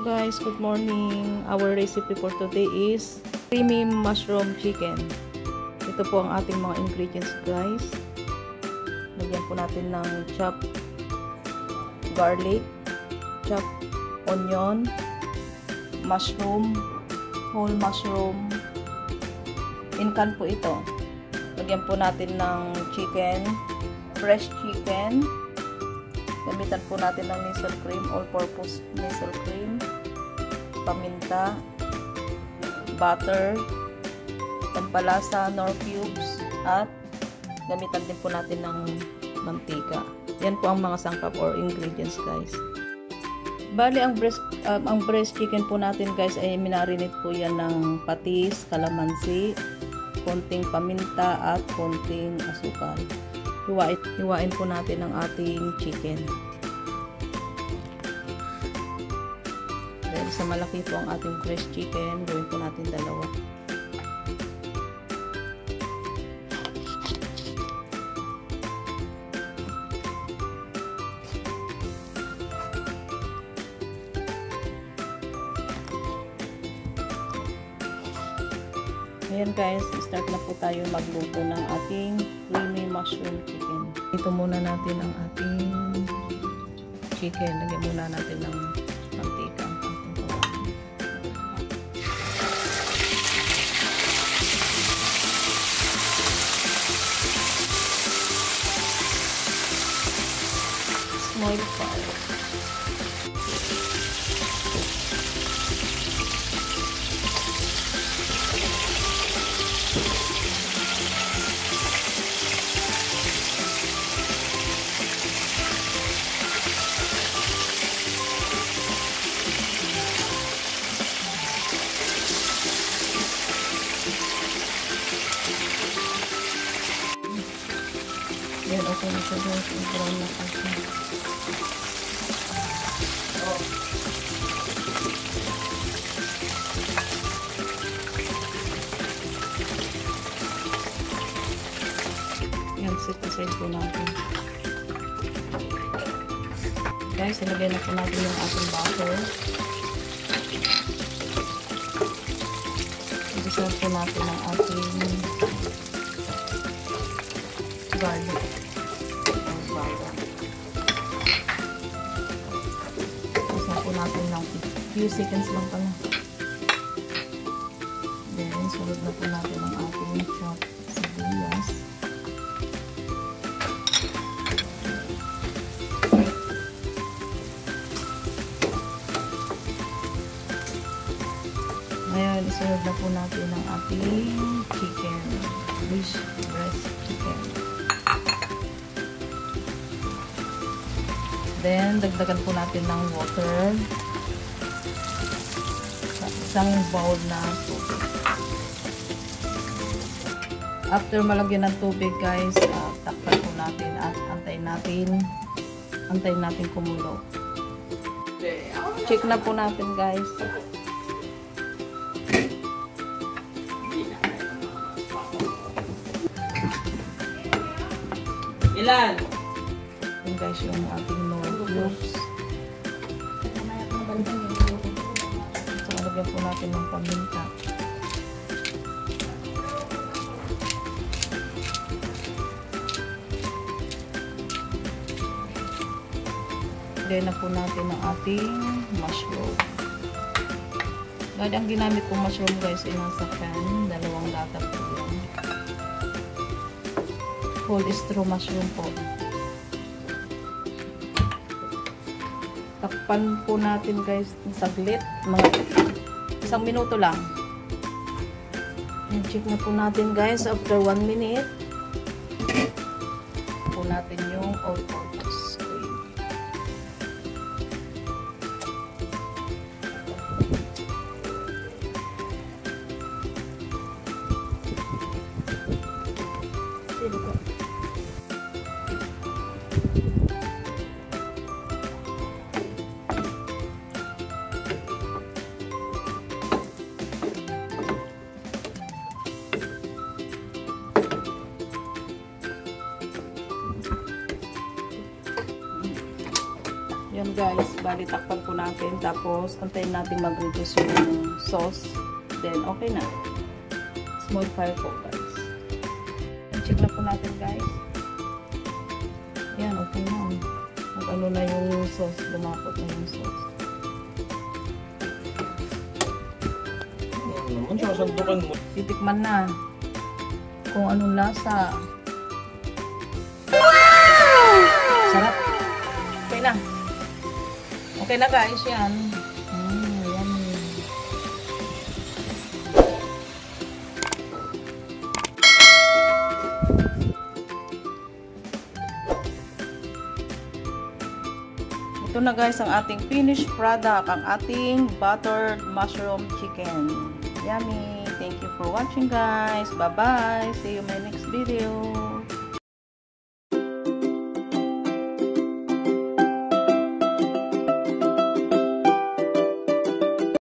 guys, good morning. Our recipe for today is creamy mushroom chicken. Ito po ang ating mga ingredients guys. Lagyan po natin ng chopped garlic, chopped onion, mushroom, whole mushroom. In-can po ito. Lagyan po natin ng chicken, fresh chicken. Gamitan po natin ng Nestle cream, all-purpose Nestle cream, paminta, butter, pampalasa, nor cubes, at gamitan din po natin ng mantika. Yan po ang mga sangkap or ingredients guys. Bali, ang breast chicken po natin guys ay minarinate po yan ng patis, kalamansi, konting paminta at konting asukal. Hiwain po natin ang ating chicken. Dahil sa malaki po ang ating fresh chicken, gawin po natin dalawa. Ayan guys, start na po tayo magluto ng ating creamy mushroom chicken. Ito muna natin ang ating chicken. Lagyan muna natin ng mantika ang ating kawan. Small fire. Yan, okay na siya guys. Brown na kasi. Yan, set aside po natin. Guys, ilagay na po natin yung ating butter. I-dissolve po natin ang ating garlic. Isa po natin ng few seconds lang pala. Then, sunod na po natin ang ating chopped sibuyas. Ngayon, isunod na po natin ang ating chicken, breast chicken. Then, dagdagan po natin ng water. Isang bowl na tubig. After malagyan ng tubig guys, takpan po natin at antayin natin kumulo. Check na po natin guys. Ilan? Yan guys yung ating noodles. So, lagyan po natin ng paminta. Lagyan na po natin ang ating mushroom. Dahil ang ginamit kong mushroom guys ay nasa pan. 2 lata po yan. Whole straw mushroom po. Takpan po natin guys ng saglit, mga 1 minuto lang. And check na po natin guys after 1 minute. Po natin yung all-purpose cream. Yan guys, bali takpan po natin. Tapos, antayin natin mag-reduce yung sauce. Then, okay na. Small fire po guys. Check na po natin guys. Yan, okay na. Mag-ano na yung sauce. Lumapot na yung sauce. Naman siya, sandukan mo. Titikman na. Kung anong lasa. Sarap. Okay na. Okay na guys, yan. Yummy. Ito na guys ang ating finished product, ang ating buttered mushroom chicken. Yummy. Thank you for watching guys. Bye-bye. See you in my next video.